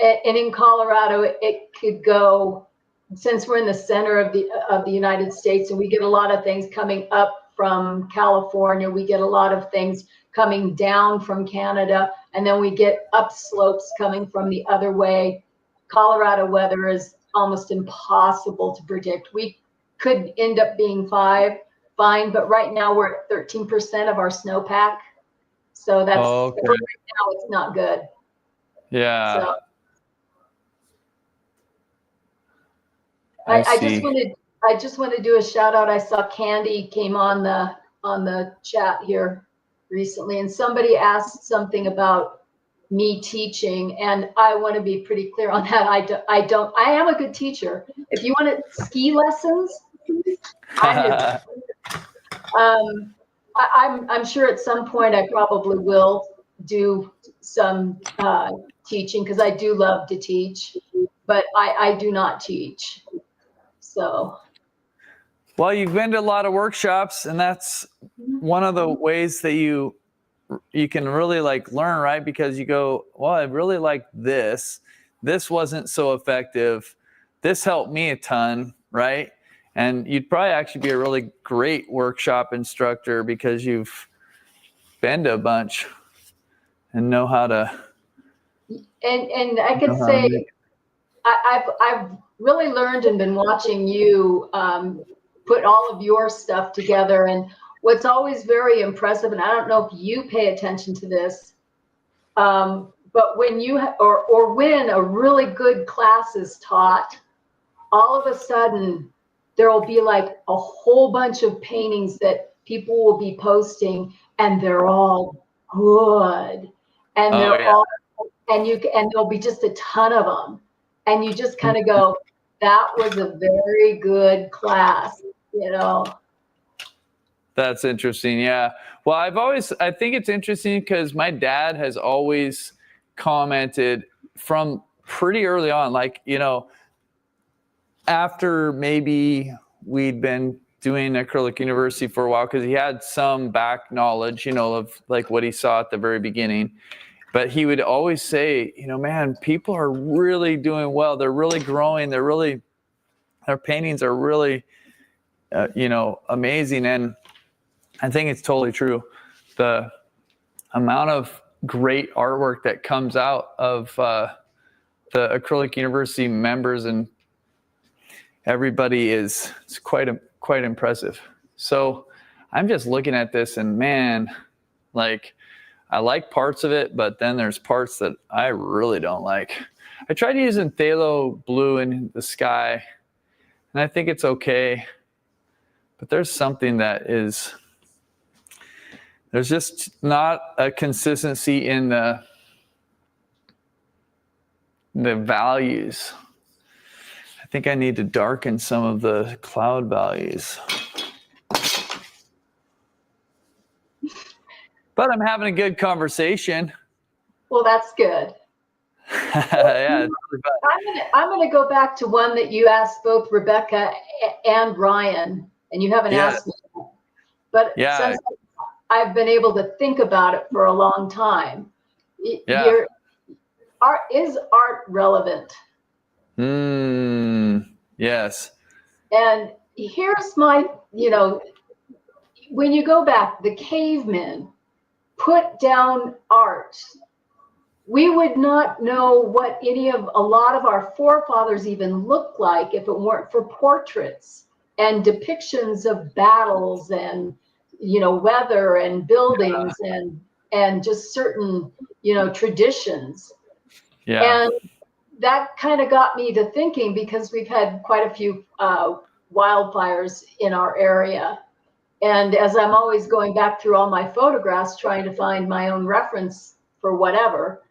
And in Colorado, it could go, since we're in the center of the United States, and we get a lot of things coming up from California, we get a lot of things coming down from Canada, and then we get upslopes coming from the other way. Colorado weather is almost impossible to predict. We could end up being fine, but right now we're at 13% of our snowpack. So that's, okay. right now it's not good. Yeah. So I just want to do a shout out. I saw Candy came on the chat here recently, and somebody asked something about me teaching, and I want to be pretty clear on that. I am a good teacher. If you want ski lessons, I'm sure at some point I probably will do some teaching, because I do love to teach, but I do not teach. So, well, you've been to a lot of workshops, and that's one of the ways that you can really like learn, right? Because you go, well, I really like this. This wasn't so effective. This helped me a ton, right? And you'd probably actually be a really great workshop instructor because you've been to a bunch and know how to. And I could say I've really learned and been watching you put all of your stuff together. And what's always very impressive, and I don't know if you pay attention to this, but when you or when a really good class is taught, all of a sudden there will be like a whole bunch of paintings that people will be posting, and they're all good, and all, and there'll be just a ton of them, and you just kind of go, that was a very good class, you know. That's interesting. Yeah. Well, I think it's interesting because my dad has always commented from pretty early on, like, you know, after maybe we'd been doing Acrylic University for a while, because he had some back knowledge, you know, of like what he saw at the very beginning. But he would always say, you know, man, people are really doing well. They're really growing. Their paintings are really, you know, amazing. And I think it's totally true. The amount of great artwork that comes out of the Acrylic University members and everybody it's quite impressive. So I'm just looking at this, and man, like, I like parts of it, but then there's parts that I really don't like. I tried using phthalo blue in the sky, and I think it's okay, but there's something that is, there's just not a consistency in the values. I think I need to darken some of the cloud values. But I'm having a good conversation. Well, that's good. Yeah. I'm gonna go back to one that you asked both Rebecca and Ryan, and you haven't asked me. But since I've been able to think about it for a long time, is art relevant? Yes. And here's my, you know, when you go back, the cavemen put down art. We would not know what a lot of our forefathers even looked like if it weren't for portraits and depictions of battles and, you know, weather and buildings and just certain, traditions. Yeah. And that kind of got me to thinking, because we've had quite a few wildfires in our area. And as I'm always going back through all my photographs, trying to find my own reference for whatever,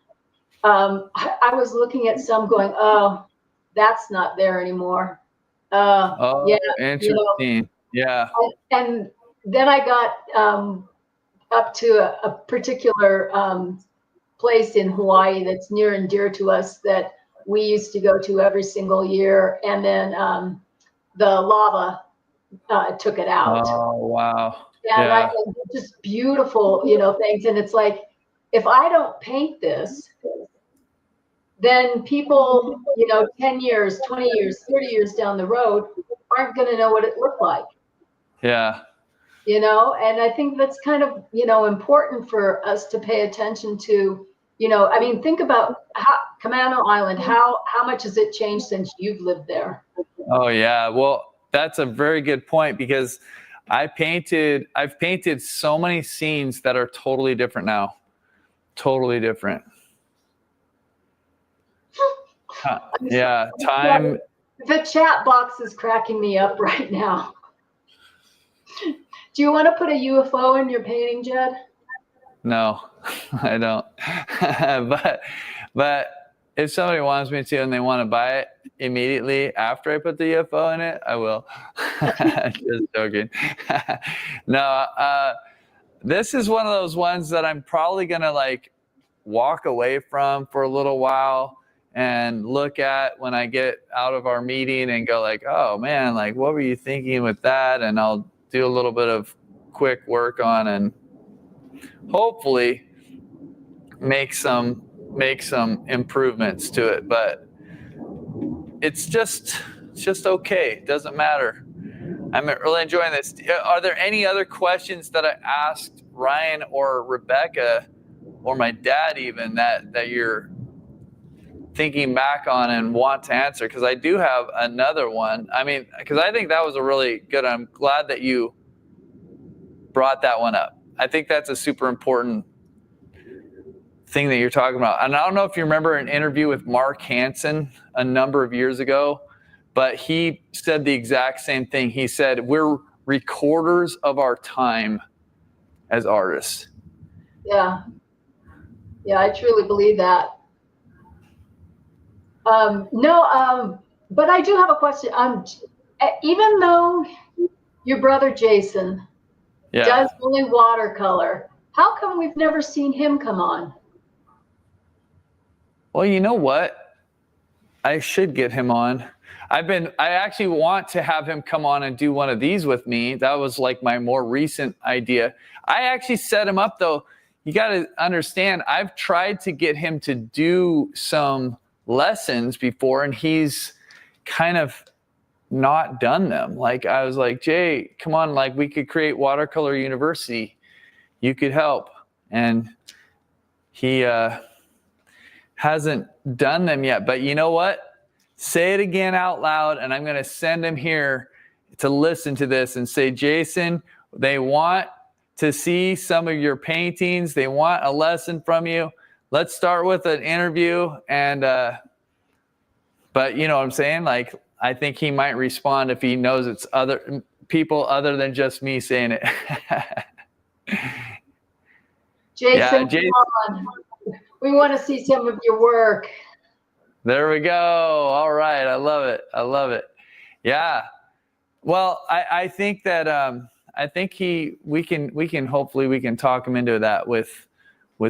I was looking at some going, oh, that's not there anymore. Yeah, Interesting. Yeah. And then I got up to a particular place in Hawaii that's near and dear to us that we used to go to every single year. And then the lava took it out. Oh, wow. And Yeah. just beautiful, things. And it's like, if I don't paint this, then people, 10 years, 20 years, 30 years down the road aren't going to know what it looked like. Yeah. And I think that's kind of, important for us to pay attention to, think about Camano Island, how much has it changed since you've lived there? Oh, yeah. Well, that's a very good point, because I've painted so many scenes that are totally different now. Totally different. Yeah. Time. The chat box is cracking me up right now. Do you want to put a UFO in your painting, Jed? No, I don't. but if somebody wants me to and they want to buy it immediately after I put the UFO in it, I will. Just joking. No, this is one of those ones that I'm probably going to walk away from for a little while and look at when I get out of our meeting and go oh man, what were you thinking with that? And I'll do a little bit of quick work on and hopefully make some improvements to it. But it's just okay. It doesn't matter. I'm really enjoying this. Are there any other questions that I asked Ryan or Rebecca or my dad even that you're thinking back on and want to answer? Because I do have another one. Because I think that was a really good. I'm glad that you brought that one up. I think that's a super important thing that you're talking about. And I don't know if you remember an interview with Mark Hansen a number of years ago, but he said the exact same thing. He said, we're recorders of our time as artists. Yeah. Yeah, I truly believe that. But I do have a question. Even though your brother Jason does only watercolor, how come we've never seen him come on? Well, you know what? I should get him on. I actually want to have him come on and do one of these with me. That was my more recent idea. I actually set him up though. You got to understand, I've tried to get him to do some lessons before and he's kind of not done them. I was like, Jay, come on, we could create Watercolor University. You could help. And he hasn't done them yet. But you know what? Say it again out loud, and I'm going to send him here to listen to this and say, Jason, they want to see some of your paintings. They want a lesson from you. Let's start with an interview. And, but you know what I'm saying? I think he might respond if he knows it's other people other than just me saying it. Jason, come on. We want to see some of your work. There we go. All right. I love it. I love it. Yeah. Well, I think that we can hopefully talk him into that with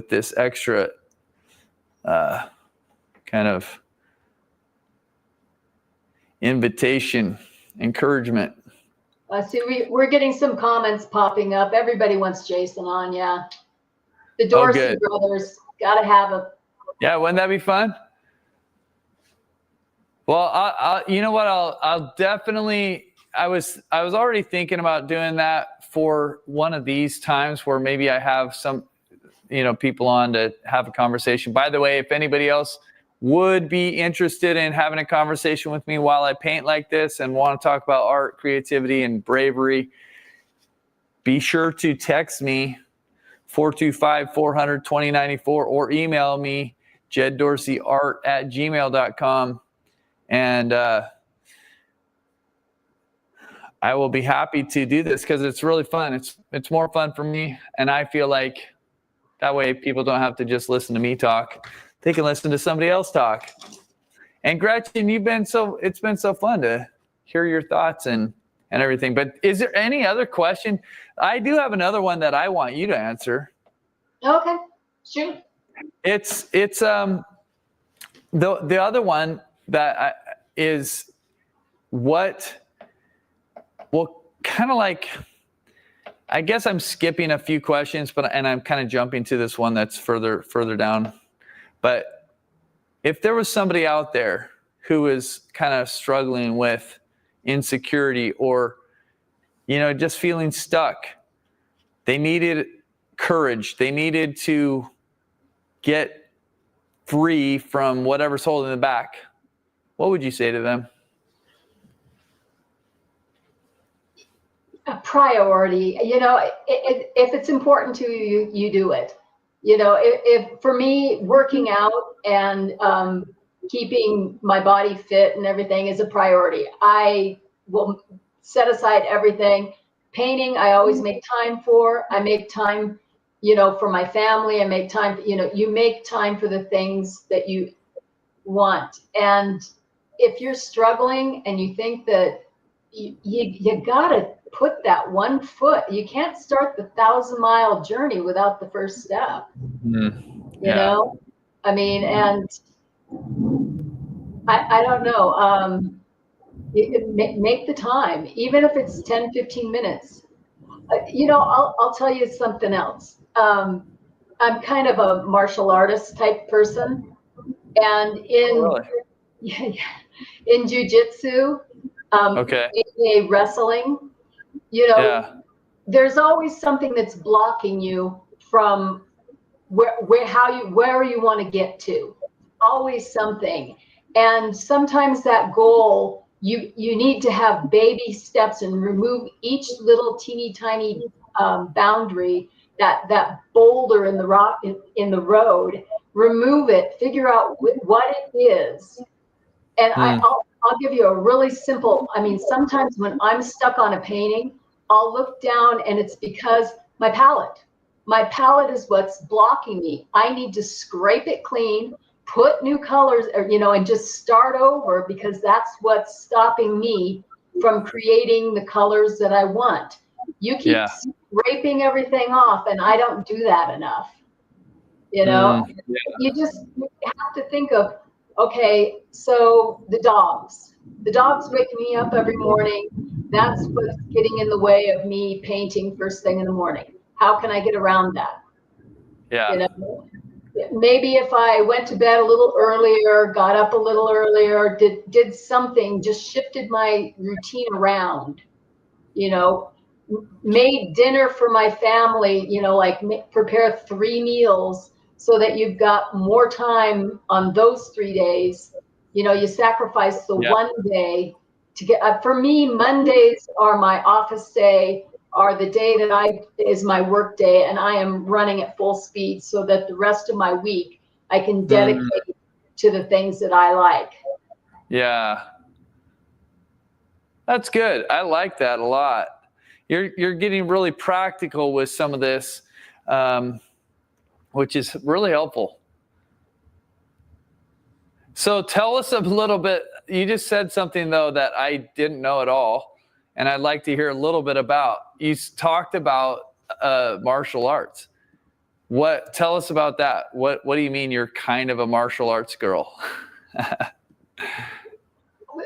this extra kind of invitation, encouragement. I see we're getting some comments popping up. Everybody wants Jason on, yeah. The Dorsey brothers, gotta have him. Yeah, wouldn't that be fun? Well, I'll you know what? I'll definitely. I was already thinking about doing that for one of these times where maybe I have some, people on to have a conversation. By the way, if anybody else would be interested in having a conversation with me while I paint like this and want to talk about art, creativity, and bravery, be sure to text me 425-400-2094, or email me, jeddorseyart@gmail.com. And I will be happy to do this because it's really fun. It's more fun for me, and I feel like that way people don't have to just listen to me talk. They can listen to somebody else talk. And Gretchen, it's been so fun to hear your thoughts and everything. But is there any other question? I do have another one that I want you to answer. Okay, sure. It's the other one that is what, well, kind of like, I guess I'm skipping a few questions, and I'm kind of jumping to this one that's further down. But if there was somebody out there who is kind of struggling with insecurity, or, just feeling stuck, they needed courage, they needed to get free from whatever's holding them back, what would you say to them? A priority. If it's important to you, you do it. If for me, working out and keeping my body fit and everything is a priority, I will set aside everything. Painting, I always make time for. I make time, for my family. I make time, you make time for the things that you want. And if you're struggling and you think that you gotta put that one foot, you can't start the 1,000-mile journey without the first step. You know, I mean, and I don't know, make the time, even if it's 10-15 minutes. I'll tell you something else. I'm kind of a martial artist type person, and in jiu-jitsu, aka wrestling, there's always something that's blocking you from where you want to get to. Always something. And sometimes that goal, you need to have baby steps and remove each little teeny tiny boundary, that boulder in the rock in the road. Remove it, figure out what it is. And I'll give you a really simple, sometimes when I'm stuck on a painting, I'll look down and it's because my palette is what's blocking me. I need to scrape it clean, put new colors, and just start over, because that's what's stopping me from creating the colors that I want. You keep scraping everything off, and I don't do that enough. You have to think of, okay, so the dogs wake me up every morning. That's what's getting in the way of me painting first thing in the morning. How can I get around that? Maybe if I went to bed a little earlier, got up a little earlier, did something, just shifted my routine around, made dinner for my family, prepare 3 meals so that you've got more time on those 3 days. You sacrifice the one day to get, for me, Mondays are my office day, are the day that is my work day, and I am running at full speed so that the rest of my week I can dedicate to the things that I like. Yeah. That's good. I like that a lot. You're getting really practical with some of this, which is really helpful. So tell us a little bit. You just said something, though, that I didn't know at all, and I'd like to hear a little bit about. You talked about martial arts. Tell us about that. What do you mean you're kind of a martial arts girl?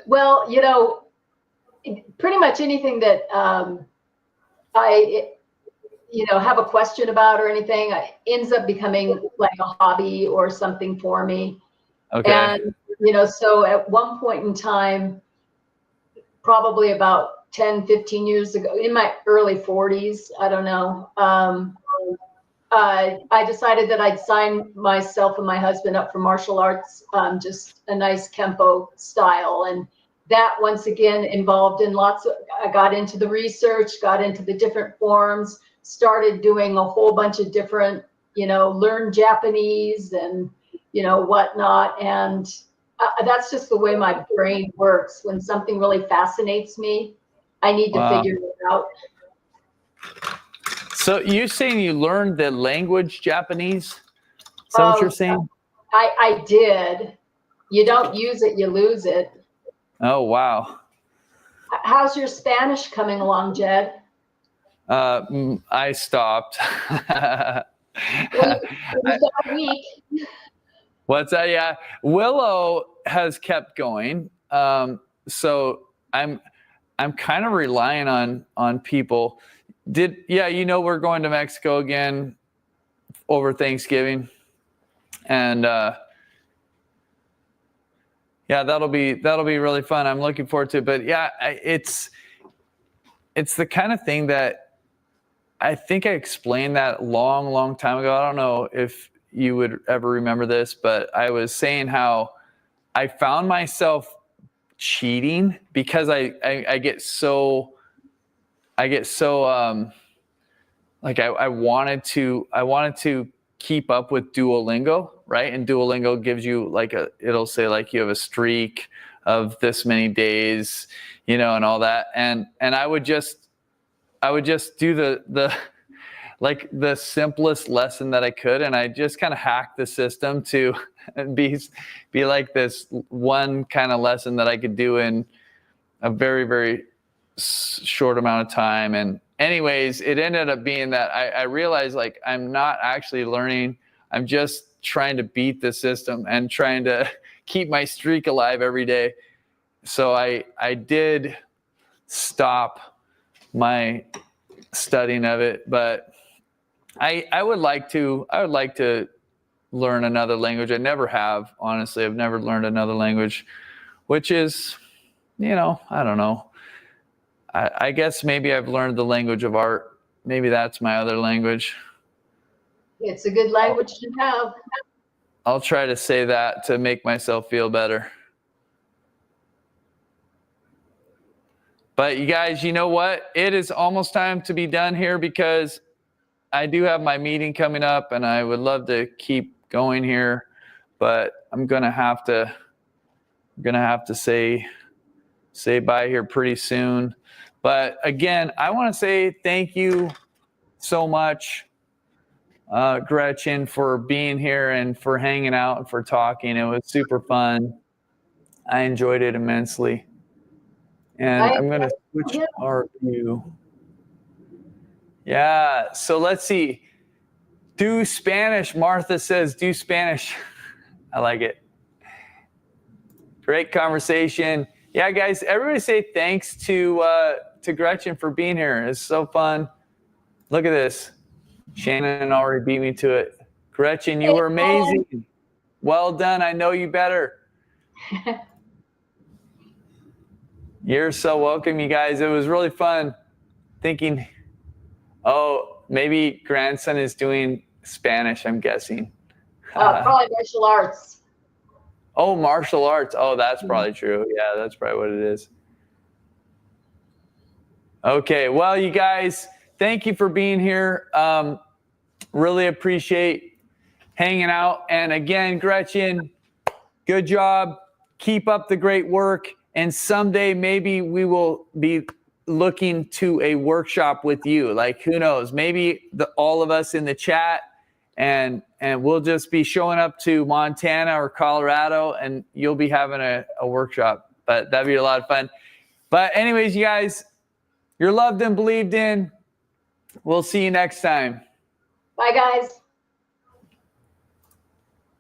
Well, pretty much anything that I have a question about or anything ends up becoming like a hobby or something for me. Okay. And, so at one point in time, probably about 10, 15 years ago, in my early 40s, I don't know, I decided that I'd sign myself and my husband up for martial arts, just a nice Kempo style. And that, once again, involved in I got into the research, got into the different forms, started doing a whole bunch of different, learn Japanese and, whatnot. And that's just the way my brain works. When something really fascinates me, I need to Wow. figure it out. So you're saying you learned the language Japanese? Is that what you're saying? I did. You don't use it, you lose it. Oh, wow. How's your Spanish coming along, Jed? I stopped. Well, you've got a week. What's that? Yeah. Willow has kept going. So I'm kind of relying on people. We're going to Mexico again over Thanksgiving. And that'll be really fun. I'm looking forward to it. But yeah, it's the kind of thing that I think I explained that long time ago. I don't know if you would ever remember this, but I was saying how I found myself cheating because I get so like I wanted to keep up with Duolingo, right? And Duolingo gives you it'll say like you have a streak of this many days, and all that. And I would just do the simplest lesson that I could, and I just kind of hacked the system to be like this one kind of lesson that I could do in a very, very short amount of time. And anyways, it ended up being that I realized like I'm not actually learning. I'm just trying to beat the system and trying to keep my streak alive every day. So I did stop my studying of it, but I would like to learn another language. I never have, honestly. I've never learned another language, which is, I don't know. I guess maybe I've learned the language of art. Maybe that's my other language. It's a good language to have. I'll try to say that to make myself feel better. But you guys, you know what? It is almost time to be done here because I do have my meeting coming up and I would love to keep going here, but I'm gonna have to say bye here pretty soon. But again, I want to say thank you so much, Gretchen, for being here and for hanging out and for talking. It was super fun. I enjoyed it immensely. And I'm going to switch our view. Yeah, so let's see. Do Spanish. Martha says, do Spanish. I like it. Great conversation. Yeah, guys, everybody say thanks to Gretchen for being here. It's so fun. Look at this. Shannon already beat me to it. Gretchen, you were amazing. Well done. I know you better. You're so welcome, you guys. It was really fun thinking, maybe grandson is doing Spanish, I'm guessing. Probably martial arts. Oh, martial arts. Oh, that's probably true. Yeah, that's probably what it is. Okay, well, you guys, thank you for being here. Really appreciate hanging out. And again, Gretchen, good job. Keep up the great work. And someday maybe we will be looking to a workshop with you. Like, who knows? Maybe all of us in the chat, and we'll just be showing up to Montana or Colorado, and you'll be having a workshop. But that'd be a lot of fun. But anyways, you guys, you're loved and believed in. We'll see you next time. Bye, guys.